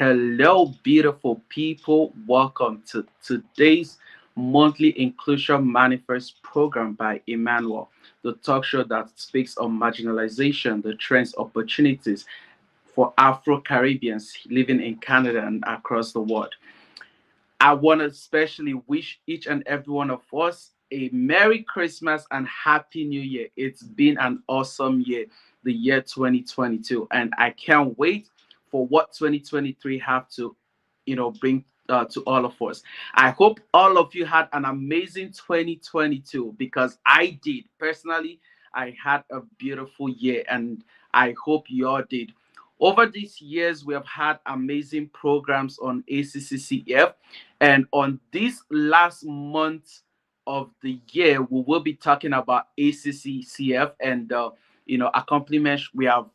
Hello, beautiful people. Welcome to today's monthly Inclusion Manifest program by Emmanuel, the talk show that speaks on marginalization, the trends, opportunities for Afro Caribbeans living in Canada and across the world. I want to especially wish each and every one of us a Merry Christmas and Happy New Year. It's been an awesome year, the year 2022, and I can't wait for what 2023 have to, bring to all of us. I hope all of you had an amazing 2022 because I did personally. I had a beautiful year, and I hope you all did. Over these years, we have had amazing programs on ACCCEF, and on this last month of the year, we will be talking about ACCCF and accomplishments we have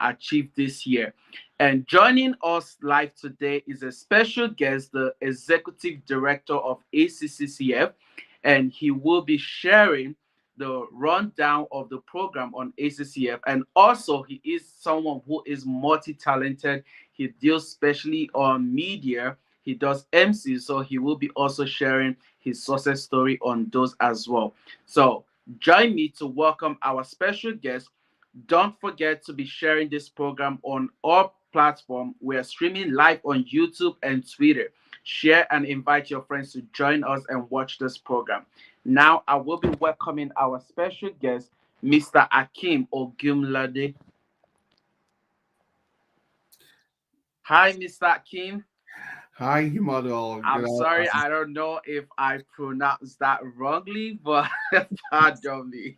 achieved this year. And joining us live today is a special guest, the executive director of ACCCF, and he will be sharing the rundown of the program on ACCF. And also, he is someone who is multi-talented. He deals specially on media. He does MC, so he will be also sharing his success story on those as well. So join me to welcome our special guest. Don't forget to be sharing this program on our platform. We are streaming live on YouTube and Twitter. Share and invite your friends to join us and watch this program. Now, I will be welcoming our special guest, Mr. Akim Ogumlade. Hi, Mr. Akim. Hi, Emmanuel. I'm sorry, I don't know if I pronounced that wrongly, but pardon me.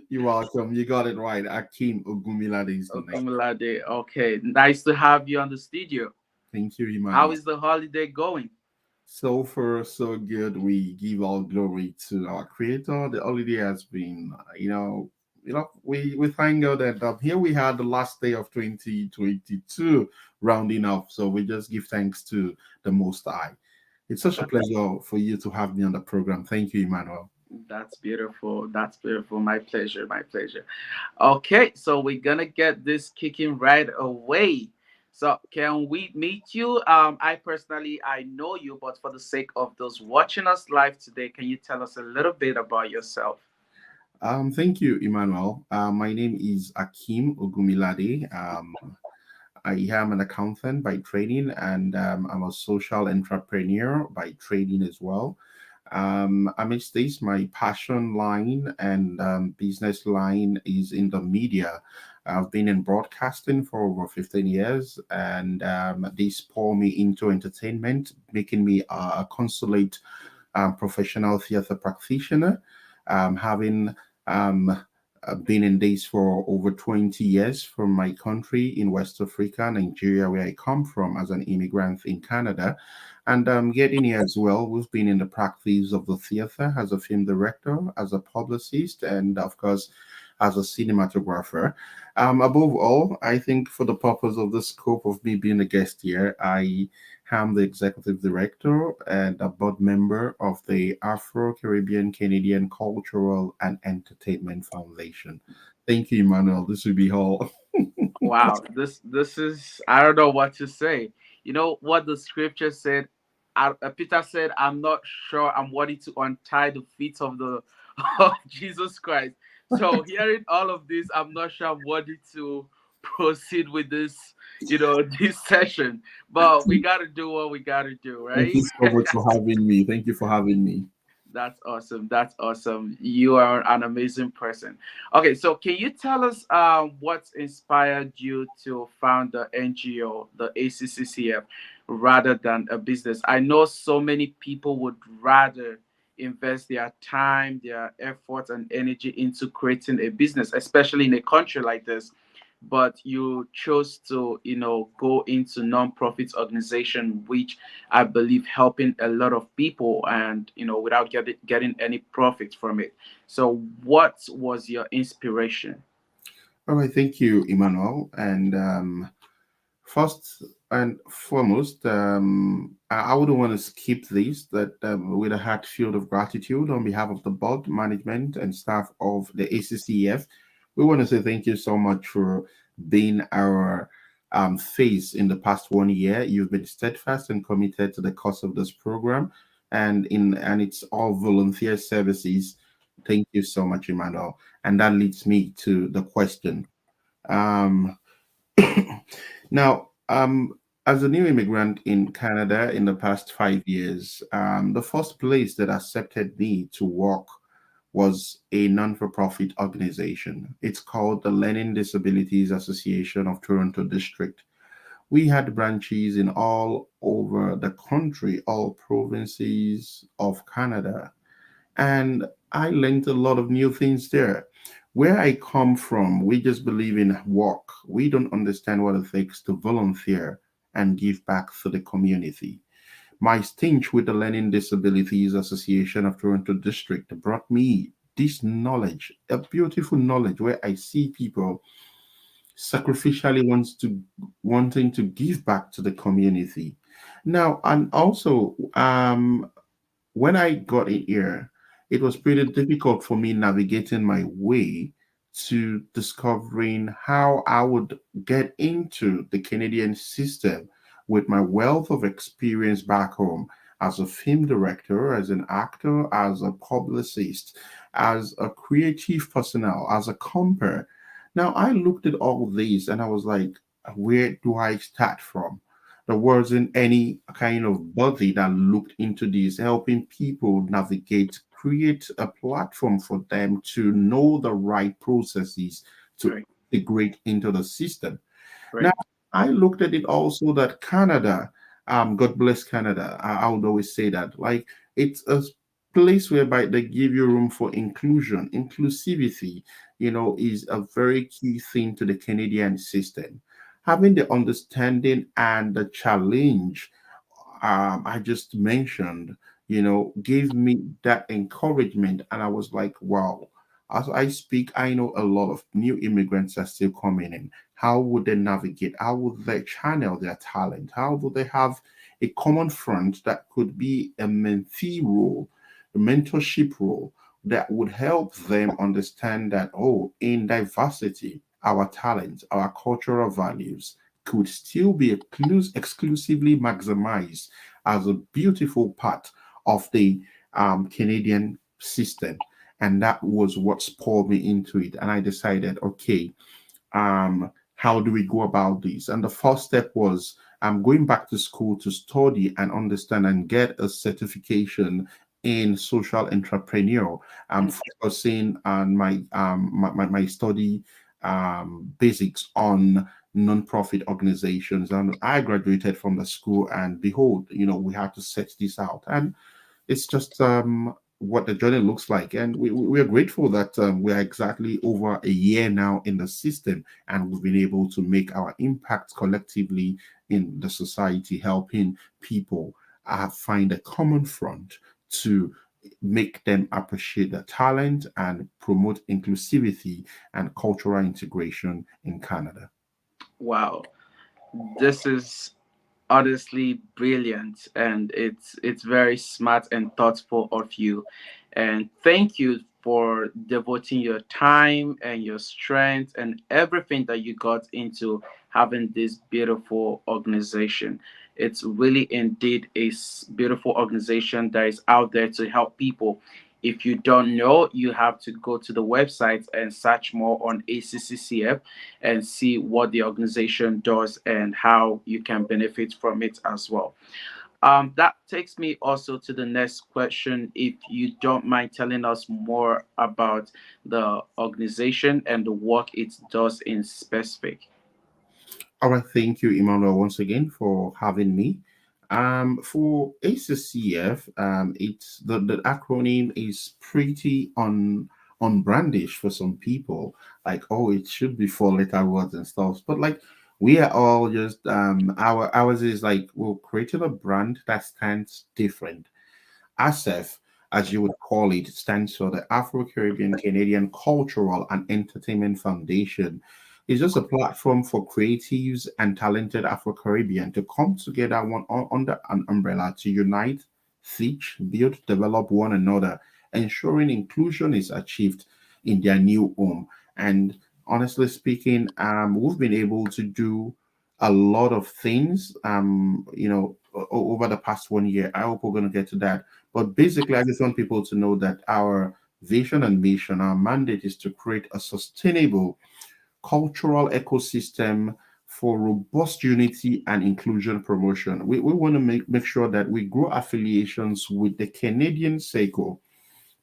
You're welcome. You got it right. Akim Ogumilade is the name. Ogumlade. Okay, nice to have you on the studio. Thank you, How Emmanuel. is the holiday going? So far, so good. We give all glory to our Creator. The holiday has been, we thank God that here we had the last day of 2022 rounding up. So we just give thanks to the Most High. It's such a pleasure for you to have me on the program. Thank you, Emmanuel. That's beautiful. That's beautiful. My pleasure. My pleasure. Okay, so we're gonna get this kicking right away. So can we meet you? I personally I know you, but for the sake of those watching us live today, can you tell us a little bit about yourself? Thank you, Emmanuel. My name is Akim Ogumilade. I am an accountant by training, and I'm a social entrepreneur by training as well. Amidst this, my passion line and business line is in the media. I've been in broadcasting for over 15 years, and this pour me into entertainment, making me a consulate professional theater practitioner, having been in this for over 20 years from my country in West Africa, Nigeria, where I come from as an immigrant in Canada. And getting here as well, we've been in the practice of the theater as a film director, as a publicist, and of course, as a cinematographer. Above all, I think for the purpose of the scope of me being a guest here, I am the executive director and a board member of the Afro Caribbean Canadian Cultural and Entertainment Foundation. Thank you, Emmanuel. This will be all. Wow, this is I don't know what to say. You know what the scripture said. Peter said, "I'm not sure I'm worthy to untie the feet of the of Jesus Christ." So hearing all of this, I'm not sure I'm worthy to proceed with this, this session. But we gotta do what we gotta do, Thank right? you so much for having me. Thank you for having me. That's awesome. That's awesome. You are an amazing person. Okay, so can you tell us what's inspired you to found the NGO, the ACCCF, rather than a business? I know so many people would rather invest their time, their efforts, and energy into creating a business, especially in a country like this, but you chose to go into non-profit organization, which I believe helping a lot of people, and without getting any profit from it. So what was your inspiration? All right, thank you, Emmanuel. And first and foremost, I wouldn't want to skip this. That with a heart filled of gratitude on behalf of the board, management, and staff of the ACCEF, we want to say thank you so much for being our faced in the past 1 year. You've been steadfast and committed to the cause of this program, and it's all volunteer services. Thank you so much, Emmanuel. And that leads me to the question. Um, now, as a new immigrant in Canada in the past 5 years, the first place that accepted me to work was a non-for-profit organization. It's called the Learning Disabilities Association of Toronto District. We had branches in all over the country, all provinces of Canada, and I learned a lot of new things there. Where I come from, we just believe in work. We don't understand what it takes to volunteer and give back to the community. My stint with the Learning Disabilities Association of Toronto District brought me this knowledge, a beautiful knowledge where I see people sacrificially wanting to give back to the community. Now, and also, when I got in here, it was pretty difficult for me navigating my way to discovering how I would get into the Canadian system with my wealth of experience back home as a film director, as an actor, as a publicist, as a creative personnel, as a comper. Now I looked at all these and I was like, where do I start from? There wasn't any kind of body that looked into this, helping people navigate, create a platform for them to know the right processes to Right. integrate into the system. Now, Right. I looked at it also that Canada, God bless Canada. I would always say that, like, it's a place whereby they give you room for inclusion. Inclusivity, is a very key thing to the Canadian system. Having the understanding and the challenge I just mentioned, gave me that encouragement. And I was like, wow, as I speak, I know a lot of new immigrants are still coming in. How would they navigate? How would they channel their talent? How would they have a common front that could be a mentee role, a mentorship role that would help them understand that, oh, in diversity, our talents, our cultural values could still be exclusively maximized as a beautiful part of the Canadian system. And that was what spurred me into it. And I decided, okay, how do we go about this? And the first step was I'm going back to school to study and understand and get a certification in social entrepreneur. I'm Mm. focusing on my study basics on non-profit organizations. And I graduated from the school, and behold, we had to set this out. And it's just what the journey looks like. And we are grateful that we are exactly over a year now in the system, and we've been able to make our impact collectively in the society, helping people find a common front to make them appreciate their talent and promote inclusivity and cultural integration in Canada. Wow. This is honestly brilliant, and it's very smart and thoughtful of you, and thank you for devoting your time and your strength and everything that you got into having this beautiful organization. It's really indeed a beautiful organization that is out there to help people. If you don't know, you have to go to the website and search more on ACCCF and see what the organization does and how you can benefit from it as well. That takes me also to the next question. If you don't mind telling us more about the organization and the work it does in specific. All right, thank you, Emmanuel, once again for having me. For ACCF, it's the acronym is pretty on brandish for some people. Like, oh, it should be four-letter words and stuff. But like, we are all just ours is like we're creating a brand that stands different. ACCEF, as you would call it, stands for the Afro Caribbean Canadian Cultural and Entertainment Foundation. It's just a platform for creatives and talented Afro Caribbean to come together under an umbrella to unite, teach, build, develop one another, ensuring inclusion is achieved in their new home. And honestly speaking, we've been able to do a lot of things, over the past 1 year. I hope we're going to get to that. But basically, I just want people to know that our vision and mission, our mandate is to create a sustainable cultural ecosystem for robust unity and inclusion promotion. We want to make sure that we grow affiliations with the Canadian circle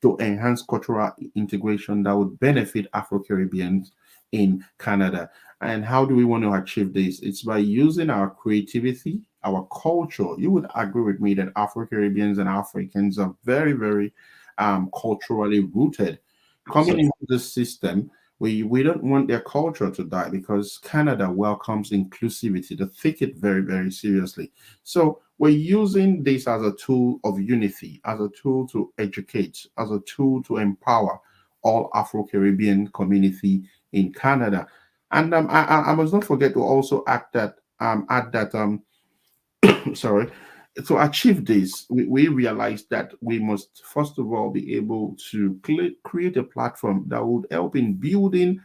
to enhance cultural integration that would benefit Afro Caribbeans in Canada. And how do we want to achieve this? It's by using our creativity, our culture. You would agree with me that Afro Caribbeans and Africans are very, very culturally rooted. Coming Absolutely. into this system, we don't want their culture to die because Canada welcomes inclusivity. They take it very, very seriously. So we're using this as a tool of unity, as a tool to educate, as a tool to empower all Afro-Caribbean community in Canada. And I must not forget to also add that sorry, to achieve this, we realize that we must first of all be able to create a platform that would help in building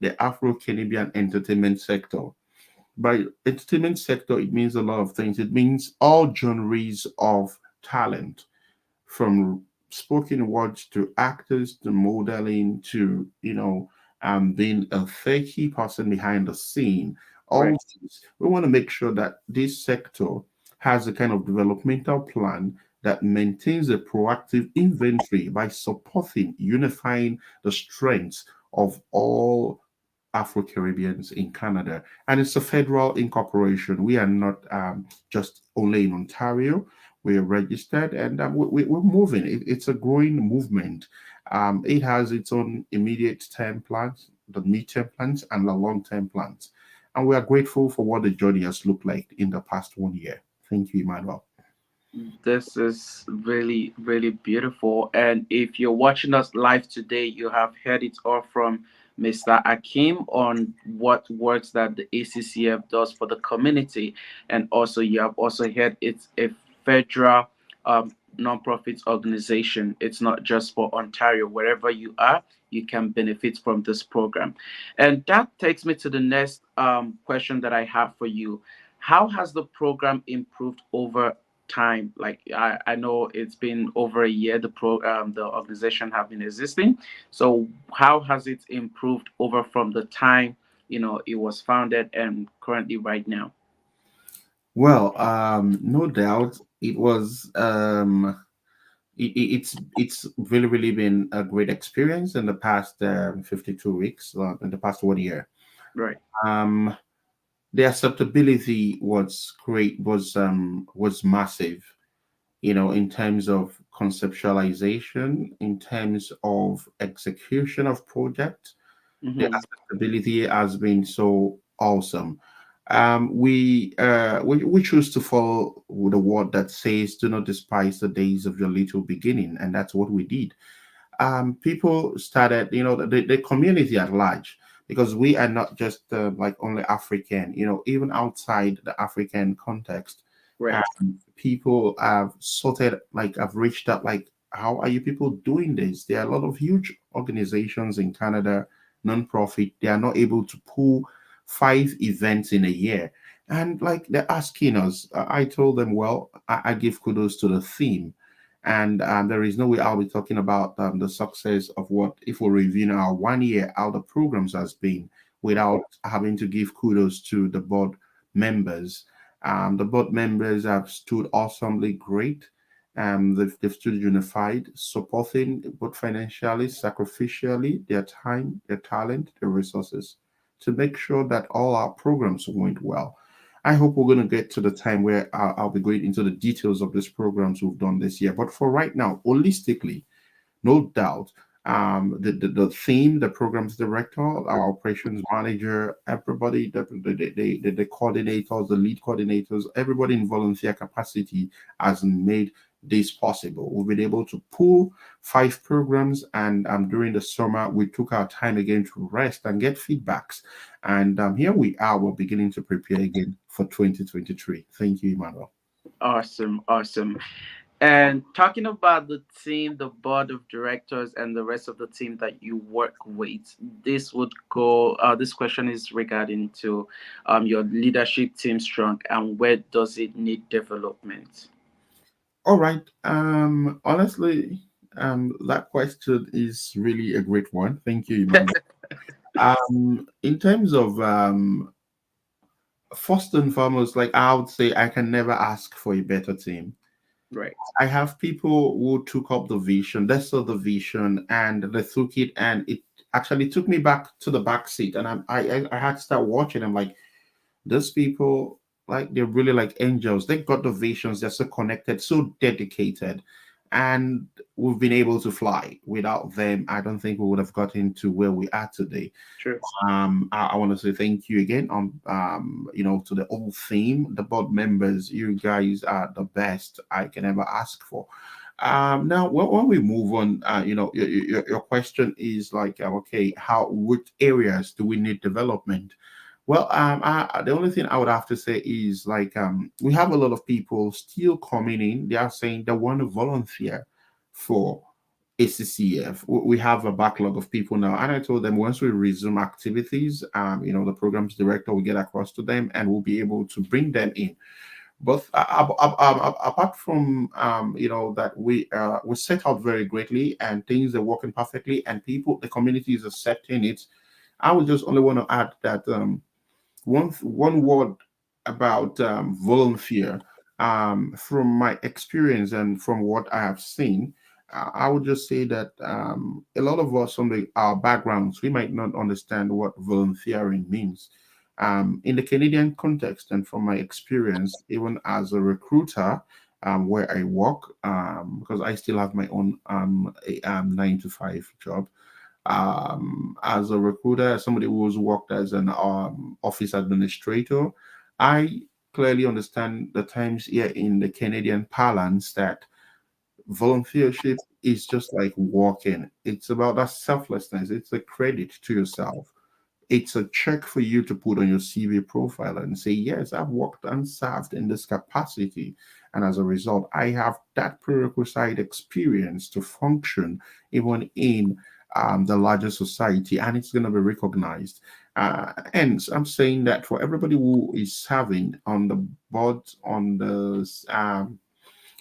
the Afro-Caribbean entertainment sector. By entertainment sector, it means a lot of things. It means all genres of talent, from spoken words to actors to modeling to being a fakey person behind the scene. All Right. these, we want to make sure that this sector has a kind of developmental plan that maintains a proactive inventory by supporting unifying the strengths of all Afro Caribbeans in Canada. And it's a federal incorporation. We are not just only in Ontario. We're registered and we're moving. It's a growing movement. It has its own immediate term plans, the midterm plans, and the long term plans. And we are grateful for what the journey has looked like in the past 1 year. Thank you, Emmanuel. This is really, really beautiful. And if you're watching us live today, you have heard it all from Mr. Akim on what works that the ACCF does for the community. And also, you have also heard it's a federal nonprofit organization. It's not just for Ontario. Wherever you are, you can benefit from this program. And that takes me to the next question that I have for you. How has the program improved over time? Like I know it's been over a year the organization have been existing. So how has it improved over from the time it was founded and currently right now? Well, no doubt it was. It's really really been a great experience in the past 52 weeks, in the past 1 year. Right. Um, the acceptability was massive, in terms of conceptualization, in terms of execution of project. The Mm-hmm. acceptability has been so awesome. We choose to follow the word that says, "Do not despise the days of your little beginning," and that's what we did. People started, the community at large, because we are not just like only African, even outside the African context. Right. People have sorted, like, have reached out, like, how are you people doing this? There are a lot of huge organizations in Canada, non-profit, they are not able to pull 5 events in a year. And like they're asking us, I told them, well, I give kudos to the theme. And there is no way I'll be talking about the success of what, if we're reviewing our 1 year, how the programs has been, without having to give kudos to the board members. The board members have stood awesomely great. They've stood unified, supporting both financially, sacrificially, their time, their talent, their resources, to make sure that all our programs went well. I hope we're going to get to the time where I'll be going into the details of these programs we've done this year. But for right now, holistically, no doubt, the theme, the programs director, our operations manager, everybody, the coordinators, the lead coordinators, everybody in volunteer capacity has made this possible. We've been able to pull 5 programs, and during the summer, we took our time again to rest and get feedbacks. And here we are, we're beginning to prepare again for 2023. Thank you, Emmanuel. Awesome, awesome. And talking about the team, the board of directors, and the rest of the team that you work with, this would go. This question is regarding to your leadership team strong, and where does it need development? All right. Honestly, that question is really a great one. Thank you, Emmanuel. In terms of first and foremost, like I would say, I can never ask for a better team. Right. I have people who took up the vision, they saw the vision, and they took it, and it actually took me back to the back seat, and I had to start watching. I'm like, those people, like they're really like angels. They've got the visions. They're so connected, so dedicated, and we've been able to fly. Without them, I don't think we would have gotten to where we are today. True. I want to say thank you again on to the whole team, the board members. You guys are the best I can ever ask for. Now when we move on, your question is like, okay, how which areas do we need development? Well, the only thing I would have to say is like we have a lot of people still coming in. They are saying they want to volunteer for ACCF. We have a backlog of people now, and I told them once we resume activities, the programs director will get across to them, and we'll be able to bring them in. But apart from that we set out very greatly, and things are working perfectly, and people, the community is accepting it. I would just only want to add that one word about volunteer. From my experience and from what I have seen, I would just say that a lot of us from our backgrounds, we might not understand what volunteering means. In the Canadian context, and from my experience, even as a recruiter, where I work, because I still have my own 9 to 5 job, as a recruiter, as somebody who's worked as an office administrator, I clearly understand the times here in the Canadian parlance that volunteership is just like working. It's about that selflessness. It's a credit to yourself. It's a check for you to put on your CV profile and say, yes, I've worked and served in this capacity. And as a result, I have that prerequisite experience to function even in the larger society, and it's going to be recognized. And I'm saying that for everybody who is serving on the board, on the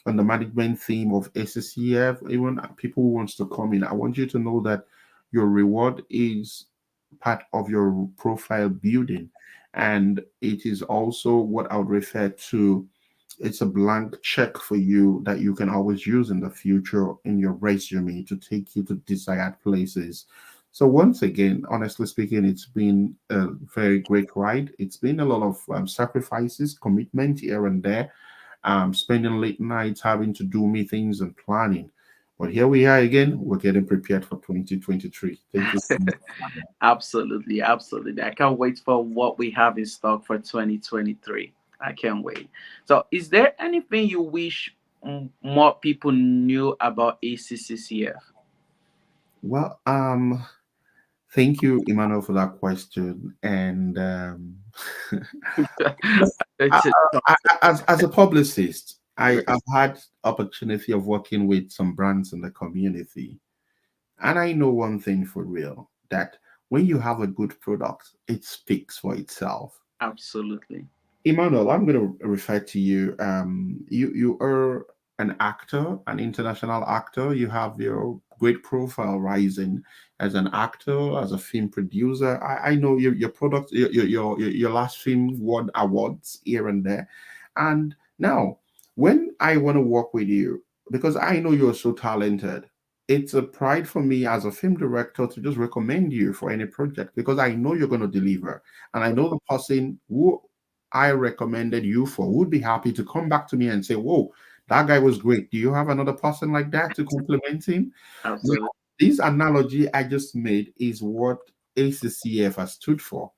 management theme of ACCF, even people who wants to come in, I want you to know that your reward is part of your profile building, and it is also what I would refer to. It's a blank check for you that you can always use in the future in your resume to take you to desired places. So once again, honestly speaking, it's been a very great ride. It's been a lot of sacrifices, commitment here and there, spending late nights having to do meetings and planning. But here we are again. We're getting prepared for 2023. Thank you so much. Absolutely, absolutely. I can't wait for what we have in stock for 2023. I can't wait. So, is there anything you wish more people knew about ACCCF? Well, thank you, Emmanuel, for that question. And I- It's a as a publicist, I've had opportunity of working with some brands in the community, and I know one thing for real that when you have a good product, it speaks for itself. absolutely. Emmanuel, I'm going to refer to you. You are an actor, an international actor. You have your great profile rising as an actor, as a film producer. I know your product, your last film won awards here and there. And now, when I want to work with you, because I know you're so talented, it's a pride for me as a film director to just recommend you for any project because I know you're going to deliver. And I know the person who I recommended you for would be happy to come back to me and say, whoa, that guy was great. Do you have another person like that to compliment him? Now, Absolutely. this analogy I just made is what ACCF has stood for.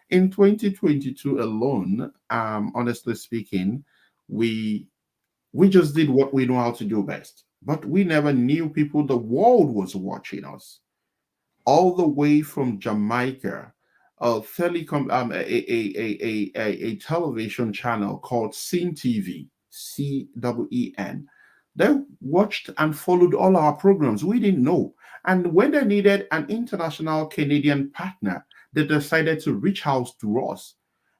In 2022 alone, honestly speaking, we we just did what we know how to do best. But we never knew people, the world was watching us all the way from Jamaica, a television channel called Ceen TV, CEEN. They watched and followed all our programs. We didn't know. And when they needed an international Canadian partner, they decided to reach out to us.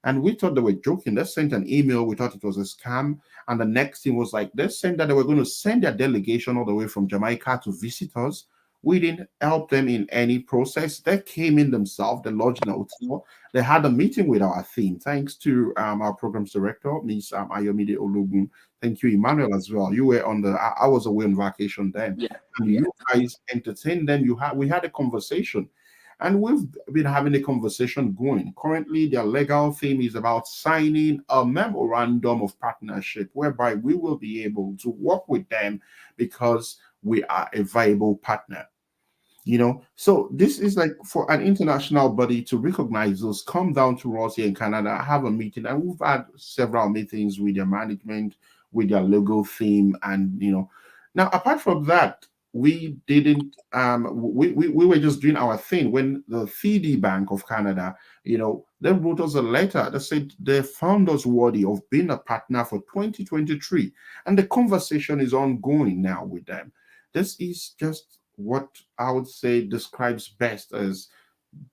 And we thought they were joking. They sent an email. We thought it was a scam. And the next thing was like, they sent that they were going to send their delegation all the way from Jamaica to visit us. We didn't help them in any process. They came in themselves, they lodged in a hotel. They had a meeting with our team, thanks to our programs director, Ms. Ayomide Ologun. Thank you, Emmanuel, as well. You were on the, I was away on vacation then. Yeah. And Yeah. you guys entertained them. We had a conversation. And we've been having a conversation going. Currently, their legal theme is about signing a memorandum of partnership whereby we will be able to work with them because we are a viable partner. So this is like for an international body to recognize us, come down to us here in Canada, have a meeting, and we've had several meetings with their management, with their logo theme, and now apart from that, we didn't we were just doing our thing when the TD Bank of Canada, they wrote us a letter that said they found us worthy of being a partner for 2023, and the conversation is ongoing now with them. This is just what I would say describes best as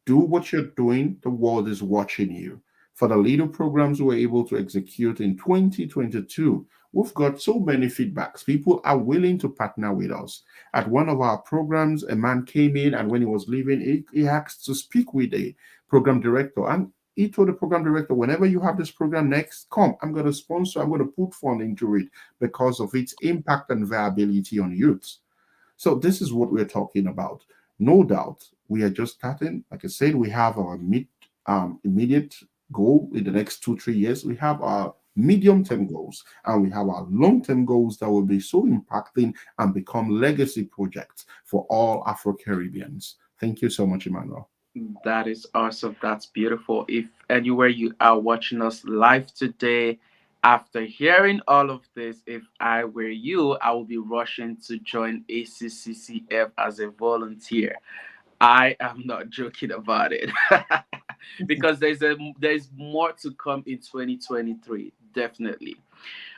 do what you're doing, the world is watching you. For the little programs we're able to execute in 2022, we've got so many feedbacks. People are willing to partner with us. At one of our programs, a man came in, and when he was leaving, he asked to speak with a program director. And he told the program director, whenever you have this program next, come, I'm going to sponsor, I'm going to put fund into it because of its impact and viability on youth. So this is what we're talking about. No doubt, we are just starting. Like I said, we have our immediate goal in the next 2 3 years. We have our medium-term goals, and we have our long-term goals that will be so impacting and become legacy projects for all Afro-Caribbeans. Thank you so much, Emmanuel. That is awesome. That's beautiful. If anywhere you are watching us live today, after hearing all of this, if I were you, I would be rushing to join ACCCF as a volunteer. I am not joking about it. Because there's more to come in 2023, definitely.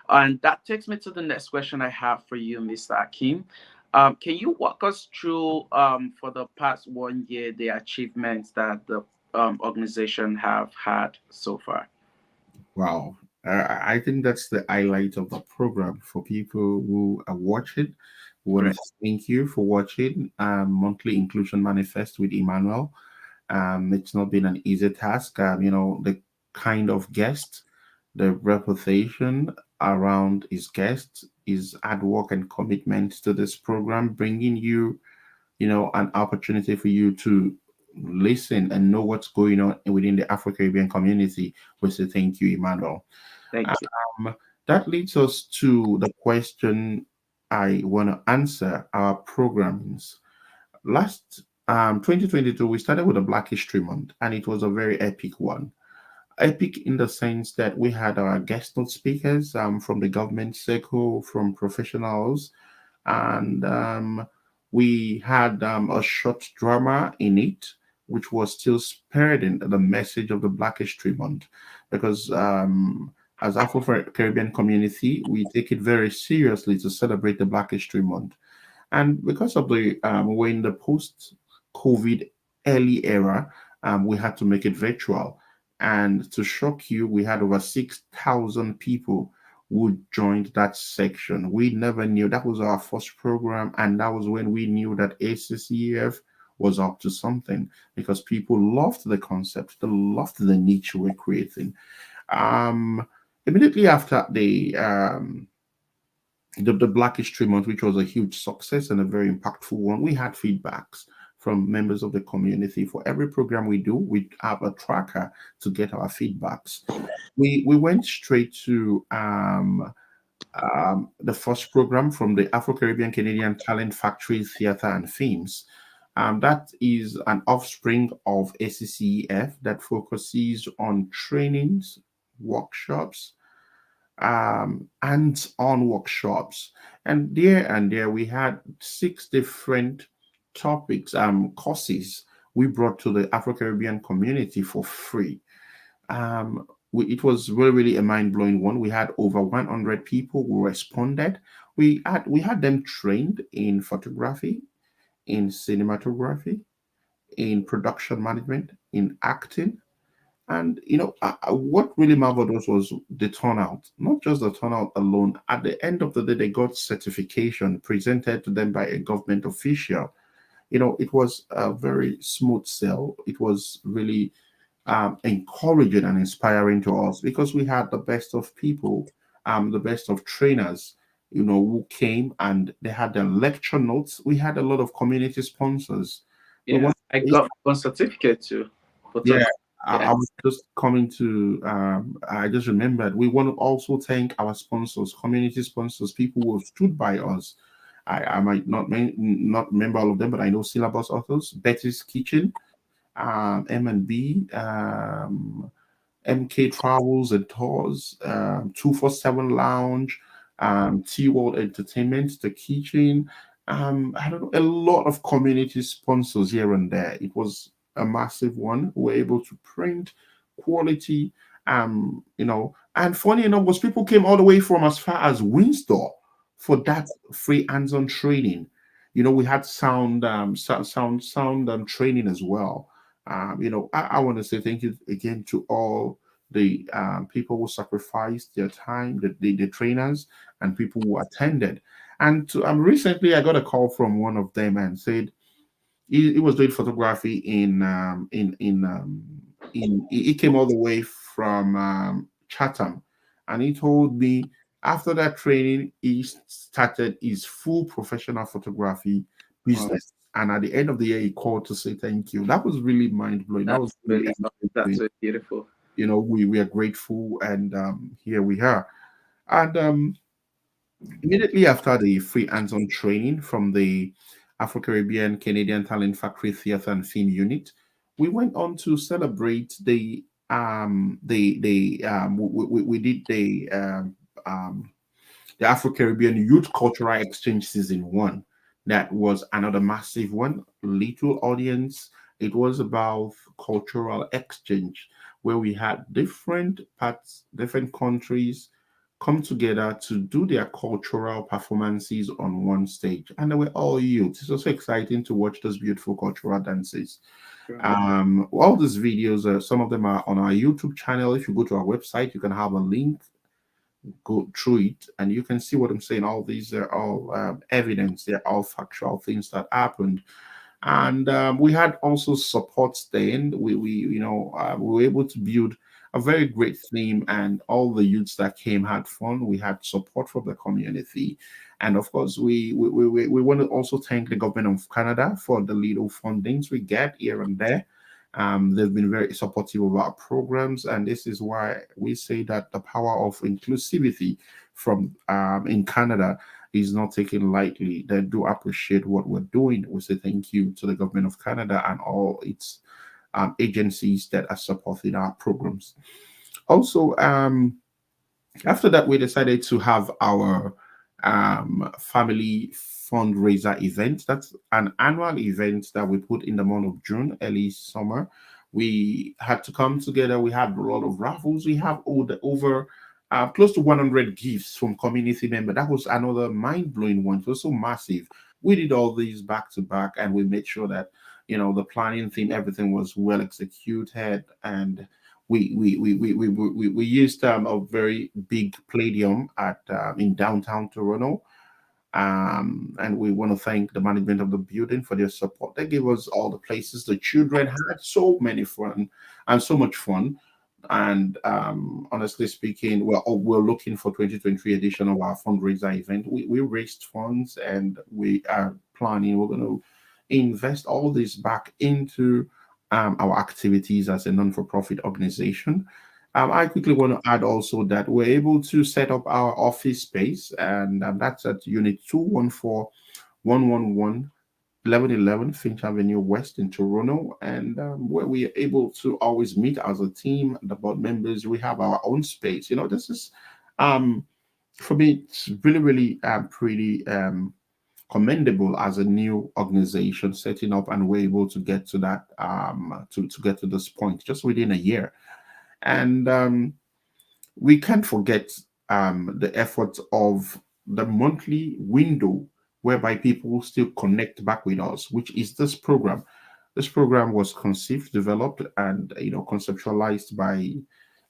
And that takes me to the next question I have for you, Mr. Akim. Can you walk us through, for the past 1 year, the achievements that the organization have had so far? Wow. I think that's the highlight of the program for people who are watching. We want Great. to thank you for watching Monthly Inclusion Manifest with Emmanuel. It's not been an easy task. The kind of guest, the reputation around his guests, his hard work and commitment to this program, bringing you, an opportunity for you to listen and know what's going on within the Afro Caribbean community. We say thank you, Emmanuel. Thank you. Um, that leads us to the question I want to answer our programs. Last 2022, we started with a Black History Month, and it was a very epic one. Epic in the sense that we had our guest note speakers from the government circle, from professionals, and we had a short drama in it, which was still spreading the message of the Black History Month, because as Afro Caribbean community, we take it very seriously to celebrate the Black History Month. And because of the we're in the post-COVID early era, we had to make it virtual. And to shock you, we had over 6,000 people who joined that section. We never knew that was our first program, and that was when we knew that ACCEF was up to something because people loved the concept, they loved the niche we're creating. Um, Immediately after the Black History Month, which was a huge success and a very impactful one, we had feedbacks from members of the community. For every program we do, we have a tracker to get our feedbacks. We went straight to the first program from the Afro Caribbean Canadian Talent Factory Theatre and Films. That is an offspring of ACCEF that focuses on trainings, workshops, hands-on workshops, and there we had 6 different topics, courses we brought to the Afro Caribbean community for free. it was really, really a mind-blowing one. We had over 100 people who responded. We had them trained in photography, in cinematography, in production management, in acting. And what really marveled us was the turnout, not just the turnout alone. At the end of the day, they got certification presented to them by a government official. It was a very smooth sell. It was really encouraging and inspiring to us because we had the best of people, the best of trainers, who came and they had their lecture notes. We had a lot of community sponsors. We Yeah, want, I got one certificate too. yeah. Photography. I Yeah. was just coming to. I just remembered. We want to also thank our sponsors, community sponsors, people who have stood by us. I might not remember all of them, but I know syllabus authors, Betty's Kitchen, M&B, MK Travels and Tours, 247 Lounge, T World Entertainment, The Kitchen. I don't know, a lot of community sponsors here and there. It was a massive one. We were able to print quality, and funny enough was people came all the way from as far as Windsor for that free hands-on training. We had sound training as well. I want to say thank you again to all the people who sacrificed their time, the trainers, and people who attended. And recently, I got a call from one of them and said he was doing photography he came all the way from Chatham, and he told me after that training he started his full professional photography Wow, business. And at the end of the year, he called to say thank you. That was really mind blowing. That was that's really really something. That's encouraging. so beautiful. We are grateful, and here we are. And immediately after the free hands-on training from the Afro-Caribbean Canadian Talent Factory Theatre and Film Unit, we went on to celebrate we did the Afro Caribbean Youth Cultural Exchange Season 1. That was another massive one, little audience. It was about cultural exchange where we had different parts, different countries come together to do their cultural performances on one stage. And they were all youth. It's also exciting to watch those beautiful cultural dances. Right. All these videos, some of them are on our YouTube channel. If you go to our website, you can have a link, go through it, and you can see what I'm saying. All these are all evidence, they're all factual things that happened. And we had also support stand. We were able to build a very great theme, and all the youths that came had fun. We had support from the community, and of course we want to also thank the government of Canada for the little fundings we get here and there. They've been very supportive of our programs, and this is why we say that the power of inclusivity from in Canada is not taken lightly. They do appreciate what we're doing. We say thank you to the government of Canada and all its agencies that are supporting our programs. Also, after that, we decided to have our family fundraiser event. That's an annual event that we put in the month of June, early summer. We had to come together. We had a lot of raffles. We have over close to 100 gifts from community members. That was another mind blowing one. It was so massive. We did all these back to back, and we made sure that the planning theme, everything was well executed, and we used a very big palladium at in downtown Toronto, and we want to thank the management of the building for their support. They gave us all the places. The children had so many fun and so much fun. And honestly speaking, we're looking for 2023 edition of our fundraiser event. We raised funds, and we are planning. We're going to invest all this back into our activities as a non-for-profit organization. I quickly want to add also that we're able to set up our office space, and that's at Unit 214 1111 Finch Avenue West in Toronto, and where we are able to always meet as a team, the board members. We have our own space. This is, um, for me, it's really, really pretty commendable as a new organization setting up, and we're able to get to that to get to this point just within a year. And we can't forget the efforts of the monthly window whereby people still connect back with us, which is this program. This program was conceived, developed, and conceptualized by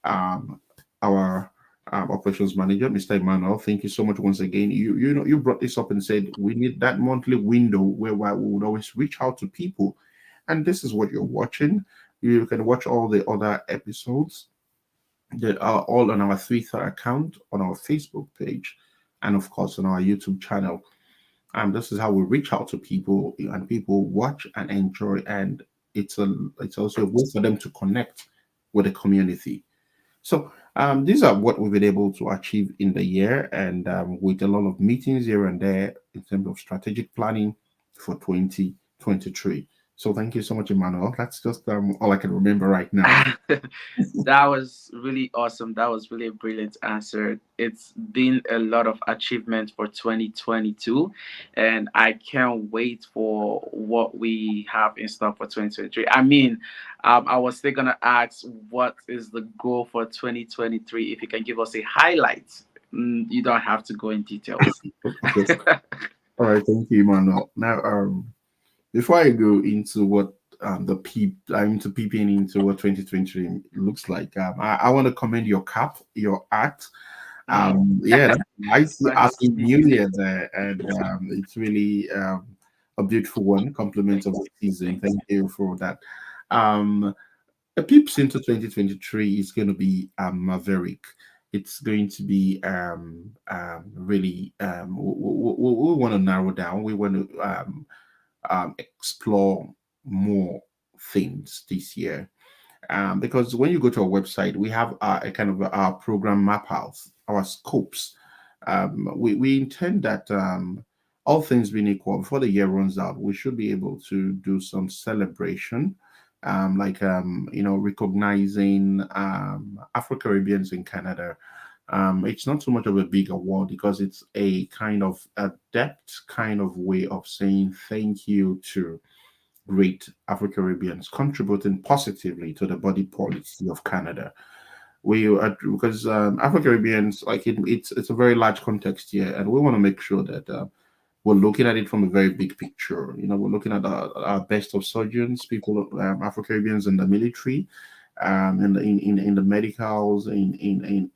um, our operations manager, Mr. Emmanuel. Thank you so much once again. You brought this up and said we need that monthly window whereby we would always reach out to people, and this is what you're watching. You can watch all the other episodes that are all on our Twitter account, on our Facebook page, and of course on our YouTube channel. And this is how we reach out to people, and people watch and enjoy, and it's also a way for them to connect with the community. So these are what we've been able to achieve in the year, and with a lot of meetings here and there in terms of strategic planning for 2023. So thank you so much, Emmanuel. That's just all I can remember right now. That was really awesome. That was really a brilliant answer. It's been a lot of achievement for 2022, and I can't wait for what we have in store for 2023. I mean, I was still gonna ask what is the goal for 2023. If you can give us a highlight, you don't have to go in details. Okay. All right. Thank you, Emmanuel. Now, before I go into what I'm into peeping into what 2023 looks like, I want to commend your cap, your art. Mm, Yeah, that's nice. thank Happy you. New Year there, and it's really a beautiful one. Compliment of the season. Thank you for that. Um, a peeps into 2023 is going to be maverick. It's going to be really we want to narrow down. We want to explore more things this year. Because when you go to our website, we have a kind of our program map out, our scopes. We intend that all things being equal, before the year runs out, we should be able to do some celebration, like recognizing Afro Caribbeans in Canada. It's not so much of a big award because it's a kind of a depth kind of way of saying thank you to great Afro Caribbeans contributing positively to the body policy of Canada. We are because Afro Caribbeans it's a very large context here, and we want to make sure that we're looking at it from a very big picture. We're looking at our best of surgeons, people, Afro Caribbeans in the military, in the medicals, in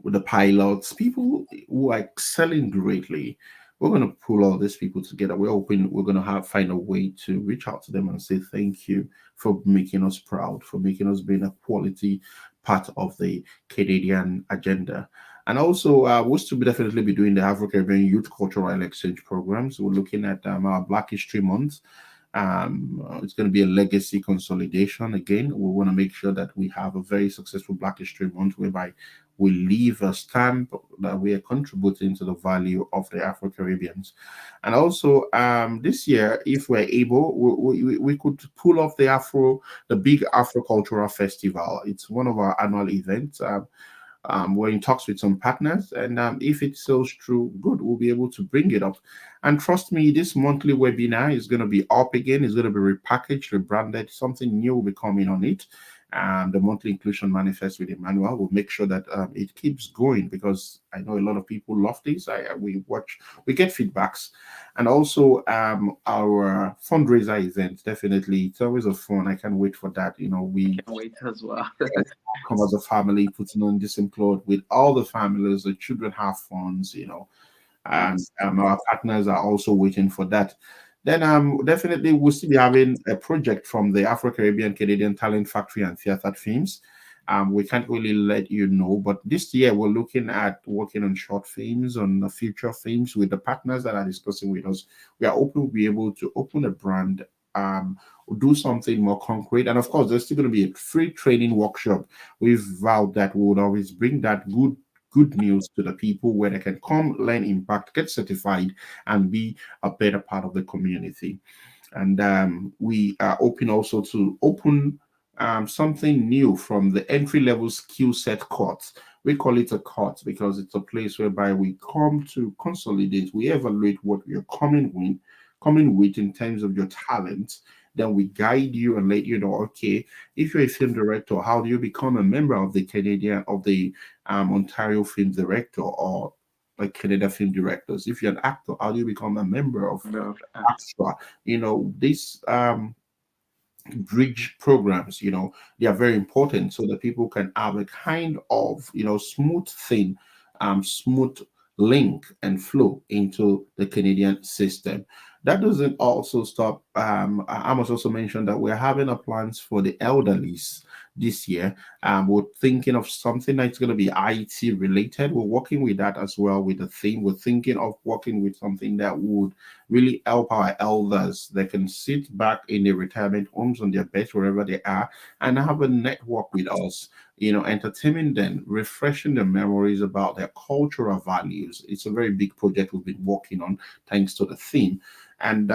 the pilots, people who are excelling greatly. We're going to pull all these people together. We're hoping we're going to find a way to reach out to them and say thank you for making us proud, for making us being a quality part of the Canadian agenda. And also, we'll still definitely be doing the African Caribbean Youth Cultural Exchange programs. We're looking at our Black History Month. It's going to be a legacy consolidation. Again, we want to make sure that we have a very successful Black History Month whereby we leave a stamp that we are contributing to the value of the Afro Caribbeans. And also, this year, if we're able, we could pull off the big Afro Cultural Festival. It's one of our annual events. We're in talks with some partners, and if it sells through, good, we'll be able to bring it up. And trust me, this monthly webinar is going to be up again. It's going to be repackaged, rebranded. Something new will be coming on it. The monthly inclusion manifest with Emmanuel will make sure that it keeps going because I know a lot of people love this. We get feedbacks, and also our fundraiser event. Definitely, it's always a fun. I can't wait for that. We Can't wait as well. come as a family, putting on this implode with all the families, the children have funds, and Yes. our partners are also waiting for that. Then definitely we'll still be having a project from the Afro Caribbean Canadian Talent Factory and Theatre Films. We can't really let you know, but this year we're looking at working on short films, on the future films with the partners that are discussing with us. We are open to be able to open a brand, do something more concrete, and of course, there's still going to be a free training workshop. We've vowed that we would always bring that good news to the people where they can come, learn, impact, get certified, and be a better part of the community. And we are open also to open something new from the entry level skill set course. We call it a court because it's a place whereby we come to consolidate, we evaluate what you're coming with in terms of your talent. Then we guide you and let you know, okay, if you're a film director, how do you become a member of the Canadian of the Ontario Film Director or like Canada Film Directors? If you're an actor, how do you become a member of Love, AXA? This bridge programs, they are very important so that people can have a kind of, smooth thing, smooth link and flow into the Canadian system. That doesn't also stop. I must also mention that we're having a plans for the elderlies this year. We're thinking of something that's going to be IT related. We're working with that as well with the theme. We're thinking of working with something that would really help our elders. They can sit back in their retirement homes on their beds, wherever they are, and have a network with us, entertaining them, refreshing their memories about their cultural values. It's a very big project we've been working on, thanks to the theme. And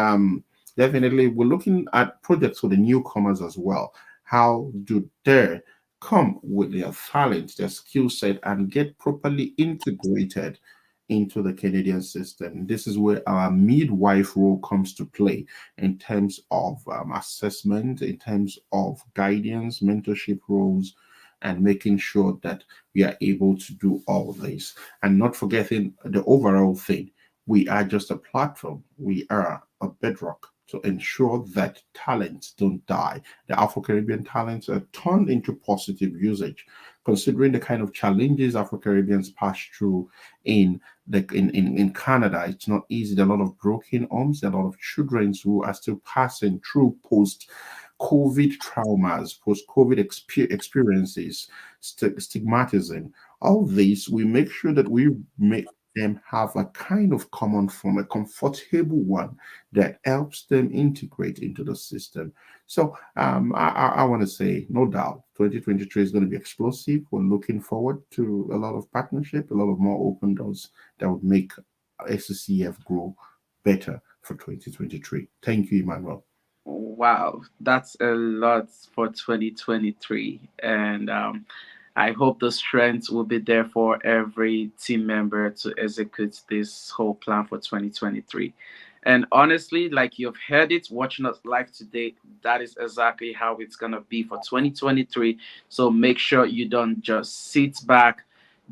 definitely, we're looking at projects for the newcomers as well. How do they come with their talents, their skill set, and get properly integrated into the Canadian system? This is where our midwife role comes to play in terms of assessment, in terms of guidance, mentorship roles, and making sure that we are able to do all this. And not forgetting the overall thing, we are just a platform, we are a bedrock to ensure that talents don't die. The Afro Caribbean talents are turned into positive usage, considering the kind of challenges Afro Caribbeans pass through in Canada. It's not easy. There are a lot of broken homes, there are a lot of children who are still passing through post COVID traumas, post COVID experiences, stigmatism. All these, we make sure that we make them have a kind of common form, a comfortable one that helps them integrate into the system. So I want to say, no doubt, 2023 is going to be explosive. We're looking forward to a lot of partnership, a lot of more open doors that would make ACCCEF grow better for 2023. Thank you, Emmanuel. wow, that's a lot for 2023. And I hope the strength will be there for every team member to execute this whole plan for 2023. And honestly, like you've heard it watching us live today, that is exactly how it's going to be for 2023. So make sure you don't just sit back,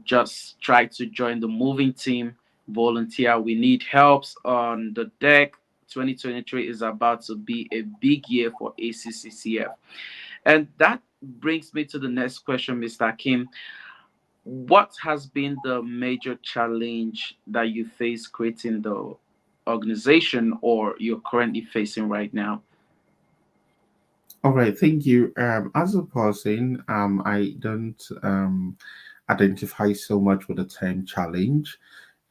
just try to join the moving team, volunteer. We need helps on the deck. 2023 is about to be a big year for ACCCF. And that brings me to the next question, Mr. Kim. What has been the major challenge that you face creating the organization or you're currently facing right now? All right, thank you. As a person, I don't identify so much with the term challenge.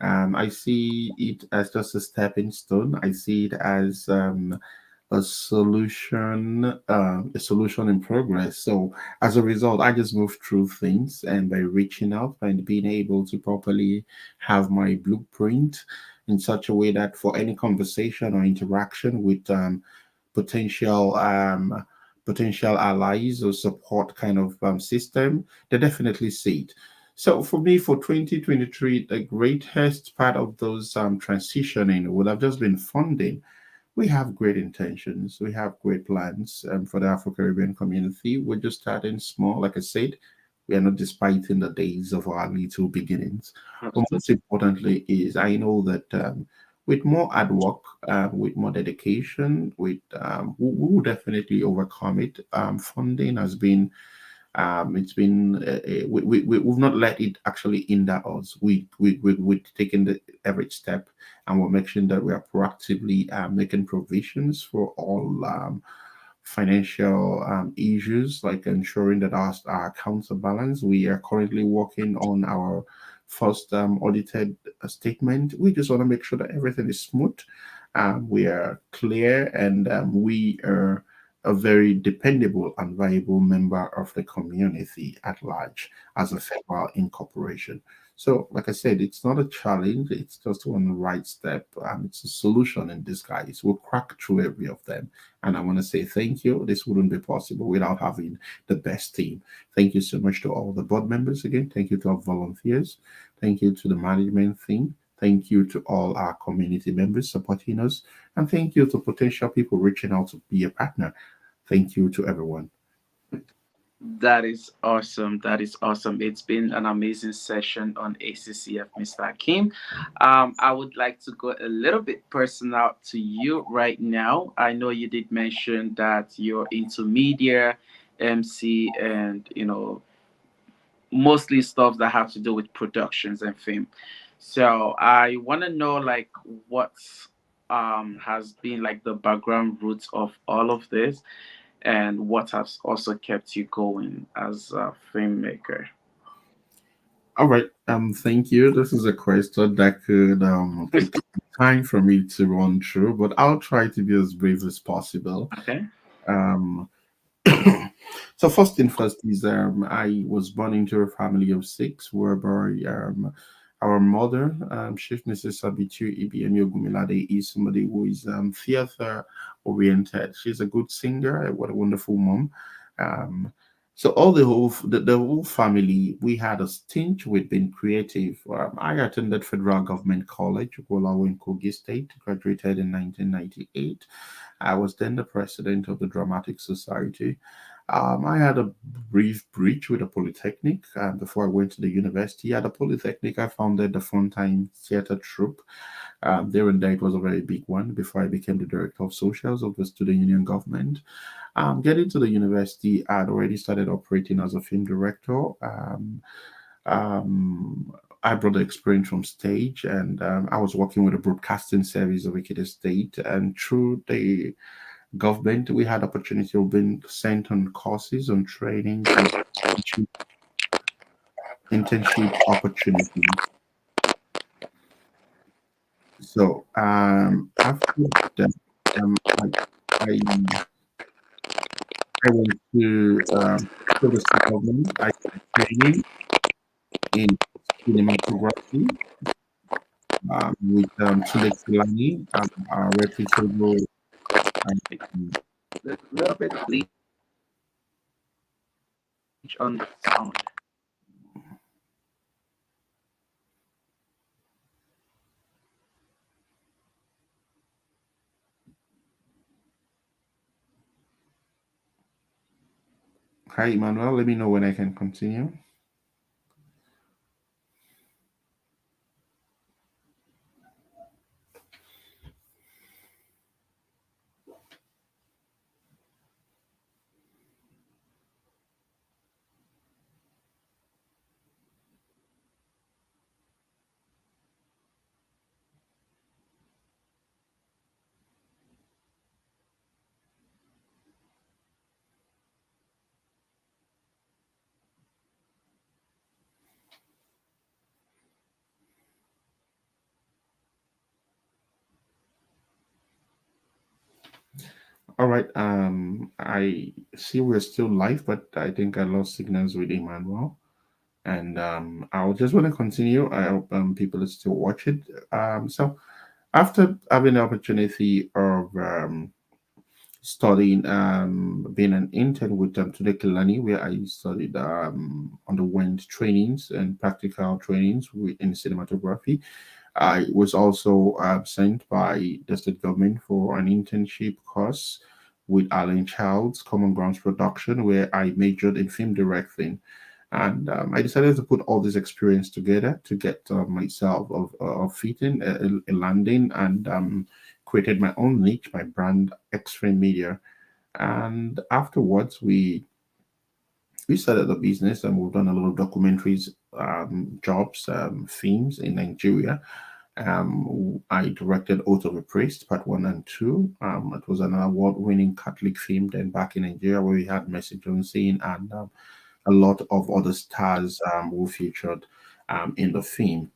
I see it as just a stepping stone. I see it as a solution in progress. So as a result, I just move through things, and by reaching out and being able to properly have my blueprint in such a way that for any conversation or interaction with potential potential allies or support kind of system, they definitely see it. So for me, for 2023, the greatest part of those transitioning would have just been funding. We have great intentions. We have great plans for the Afro Caribbean community. We're just starting small. Like I said, we are not despiting the days of our little beginnings. But most Absolutely. importantly, is I know that with more hard work, with more dedication, we will definitely overcome it. Funding has been it's been we've not let it actually hinder us. We've taken the every step, and we're making that we are proactively making provisions for all financial issues, like ensuring that our accounts are balanced. We are currently working on our first audited statement. We just want to make sure that everything is smooth. We are clear, and we are a very dependable and valuable member of the community at large as a federal incorporation. So, like I said, it's not a challenge, it's just one right step. It's a solution in disguise. We'll crack through every of them. And I want to say thank you. This wouldn't be possible without having the best team. Thank you so much to all the board members again. Thank you to our volunteers. Thank you to the management team. Thank you to all our community members supporting us. And thank you to potential people reaching out to be a partner. Thank you to everyone. That is awesome. That is awesome. It's been an amazing session on ACCF, Mr. Hakim. I would like to go a little bit personal to you right now. I know you did mention that you're into media, MC, and mostly stuff that have to do with productions and film. So I want to know like what has been like the background roots of all of this and what has also kept you going as a filmmaker. All right. Thank you. This is a question that could take some time for me to run through, but I'll try to be as brief as possible. Okay. Um, so first thing first is I was born into a family of six, whereby our mother, Chief Mrs. Sabitu Ibiemi Ogumilade, is somebody who is theater oriented. She's a good singer. What a wonderful mom. Um, so all the whole family, we had a stint with being creative. I attended Federal Government College, Gwalawo in Kogi State, graduated in 1998. I was then the president of the Dramatic Society. I had a brief breach with a polytechnic before I went to the university. At the polytechnic, I founded the Fontine Theatre Troupe. There and there, it was a very big one before I became the director of socials of the student union government. Getting to the university, I had already started operating as a film director. Um, I brought the experience from stage, and I was working with a broadcasting service of Ikeda State. And through the government, we had opportunity of being sent on courses, on trainings, and internship opportunities. So after that, I, I I went to the state government. I did training in cinematography with Tulek Filani, a reputable. Um, A little bit, please, on the sound. Hi, Emmanuel. Let me know when I can continue. All right. I see we're still live, but I think I lost signals with Emmanuel. And I just want to continue. I hope people are still watch it. So after having the opportunity of studying, being an intern with Today Kilani, where I studied, underwent trainings and practical trainings in cinematography. I was also sent by the state government for an internship course with Alan Child's Common Grounds Production, where I majored in film directing. And I decided to put all this experience together to get myself of fitting a landing, and created my own niche, my brand, X-Frame Media. And afterwards, we started a business, and we've done a lot of documentaries, jobs, films in Nigeria. I directed Oath of a Priest, Part 1 and 2. It was an award winning Catholic film then back in Nigeria, where we had Mercy Johnson and a lot of other stars who featured in the film.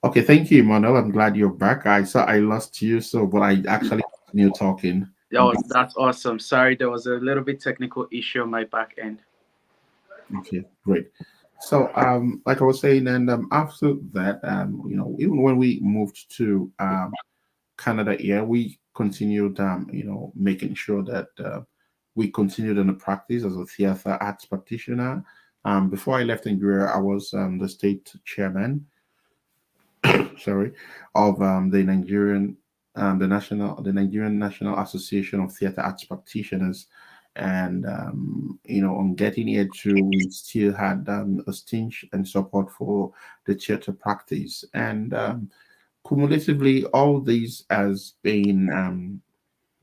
Okay, thank you, Emmanuel. I'm glad you're back. I saw I lost you, so but I actually continue talking. Oh, that's awesome. Sorry, there was a little bit technical issue on my back end. Okay, great. So, like I was saying, and after that, even when we moved to Canada here, we continued, making sure that we continued in the practice as a theater arts practitioner. Before I left Nigeria, I was the state chairman sorry, of the Nigerian National Association of Theatre Arts Practitioners. And on getting here too, we still had a stinch and support for the theatre practice. And cumulatively, all these has been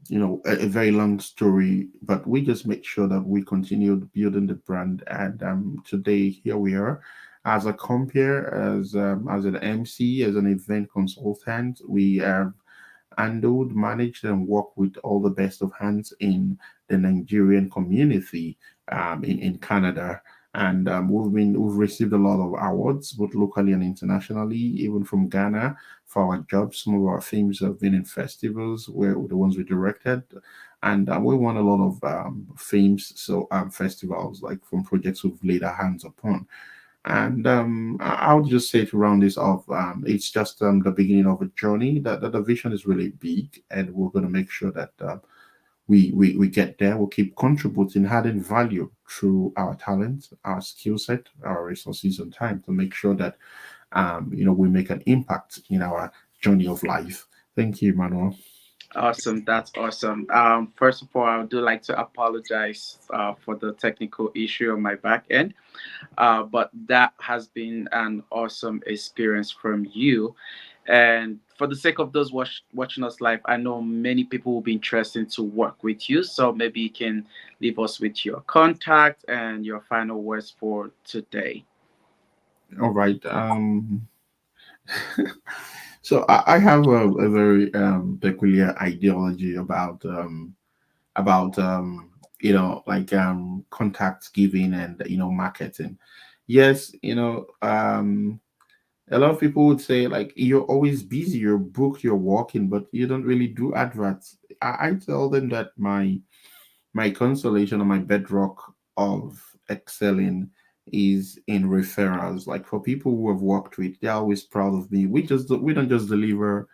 a very long story, but we just make sure that we continued building the brand. And today, here we are as a compere, as an MC, as an event consultant. We have handled, managed, and worked with all the best of hands in the Nigerian community in Canada. And we've received a lot of awards, both locally and internationally, even from Ghana for our jobs. Some of our films have been in festivals where the ones we directed, and we won a lot of films, so festivals like from projects we've laid our hands upon. And I would just say to round this off, it's just the beginning of a journey. That the vision is really big, and we're going to make sure that we get there. We'll keep contributing, adding value through our talent, our skill set, our resources, and time to make sure that we make an impact in our journey of life. Thank you, Manuel. Awesome, that's awesome. First of all, I do like to apologize for the technical issue on my back end, but that has been an awesome experience from you. And for the sake of those watching us live, I know many people will be interested to work with you. So maybe you can leave us with your contact and your final words for today. All right. So I have a very peculiar ideology about like contact giving and marketing. Yes, a lot of people would say like you're always busy, you're booked, you're working, but you don't really do adverts. I tell them that my consolation or my bedrock of excelling is in referrals. Like for people who have worked with, they're always proud of me. We don't just deliver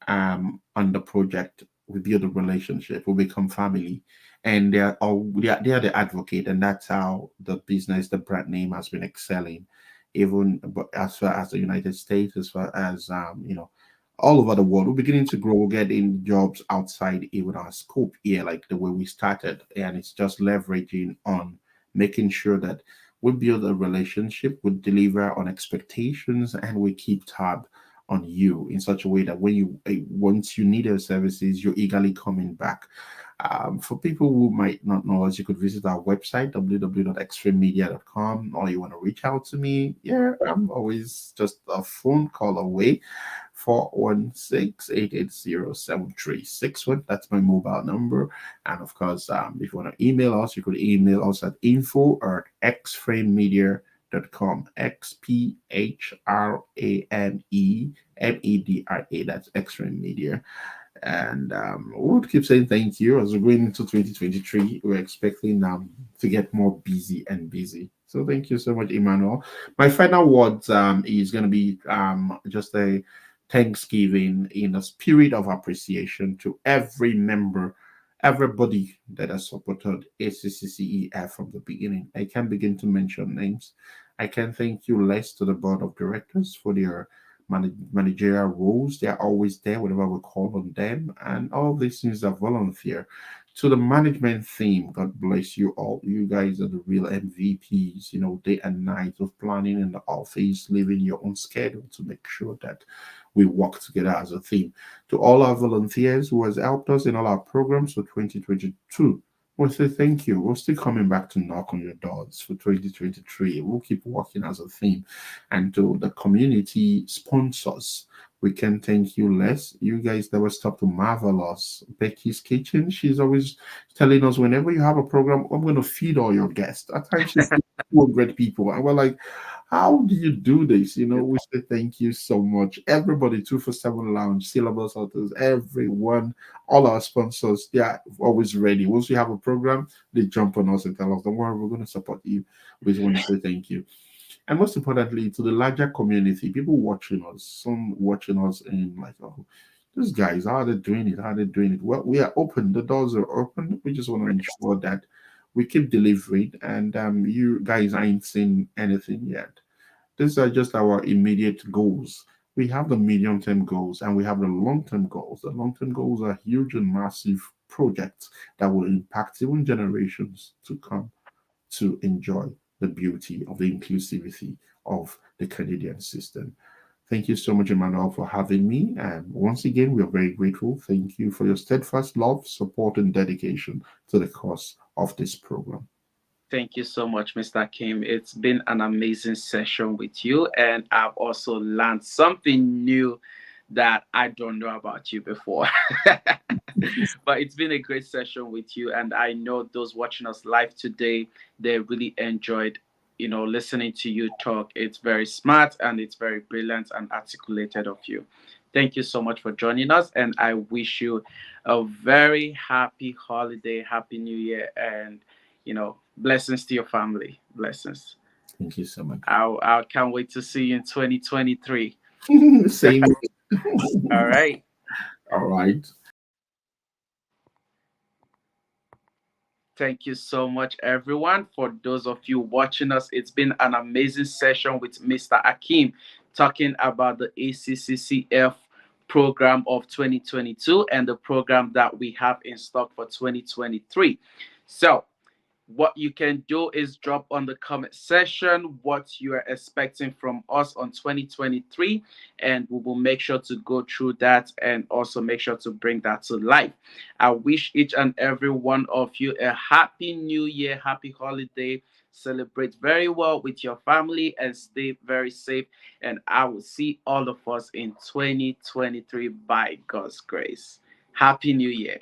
on the project. We build a relationship, we become family, and they are the advocate, and that's how the business, the brand name has been excelling, even but as far as the United States, as far as all over the world. We're beginning to grow. We're getting jobs outside even our scope here, like the way we started, and it's just leveraging on making sure that we build a relationship, we deliver on expectations, and we keep tab on you in such a way that when once you need our services, you're eagerly coming back. For people who might not know us, you could visit our website www.extrememedia.com, or you want to reach out to me. Yeah, I'm always just a phone call away. 416-880-7361. That's my mobile number. And of course, if you want to email us, you could email us at info@xframemedia.com. XPHRAMEMEDRA. That's X-Frame Media. And we would keep saying thank you as we're going into 2023. We're expecting to get more busy and busy. So thank you so much, Emmanuel. My final words is going to be just a thanksgiving in a spirit of appreciation to every member, everybody that has supported ACCCEF from the beginning. I can't begin to mention names. I can thank you less to the board of directors for their managerial roles. They are always there whenever we call on them, and all these things are volunteer. To the management team, God bless you all. You guys are the real MVPs, day and night of planning in the office, living your own schedule to make sure that we work together as a team. To all our volunteers who has helped us in all our programs for 2022, we'll say thank you. We're still coming back to knock on your doors for 2023. We'll keep working as a team. And to the community sponsors, we can thank you less. You guys never stop to marvel us. Becky's Kitchen, she's always telling us whenever you have a program, I'm going to feed all your guests. At times she's 200 people. And we're like, how do you do this? We say thank you so much. Everybody, 247 Lounge, Syllabus Authors, everyone, all our sponsors, they are always ready. Once we have a program, they jump on us and tell us, don't worry, we're going to support you. We just want to say thank you. And most importantly, to the larger community, people watching us, some watching us in like, oh, these guys, how are they doing it? How are they doing it? Well, we are open. The doors are open. We just want to ensure that we keep delivering, and you guys ain't seen anything yet. These are just our immediate goals. We have the medium term goals and we have the long term goals. The long term goals are huge and massive projects that will impact even generations to come to enjoy the beauty of the inclusivity of the Canadian system. Thank you so much, Emmanuel, for having me. And once again, we are very grateful. Thank you for your steadfast love, support, and dedication to the cause of this program. Thank you so much, Mr. Kim. It's been an amazing session with you, and I've also learned something new that I don't know about you before. But it's been a great session with you, and I know those watching us live today, they really enjoyed, listening to you talk. It's very smart and it's very brilliant and articulated of you. Thank you so much for joining us, and I wish you a very happy holiday, happy new year, and blessings to your family. Blessings. Thank you so much. I can't wait to see you in 2023. Same. All right. All right. Thank you so much, everyone. For those of you watching us, it's been an amazing session with Mr. Akim talking about the ACCCF program of 2022 and the program that we have in stock for 2023. So, what you can do is drop on the comment section what you are expecting from us on 2023, and we will make sure to go through that and also make sure to bring that to life. I wish each and every one of you a happy new year, happy holiday. Celebrate very well with your family and stay very safe. And I will see all of us in 2023 by God's grace. Happy New Year.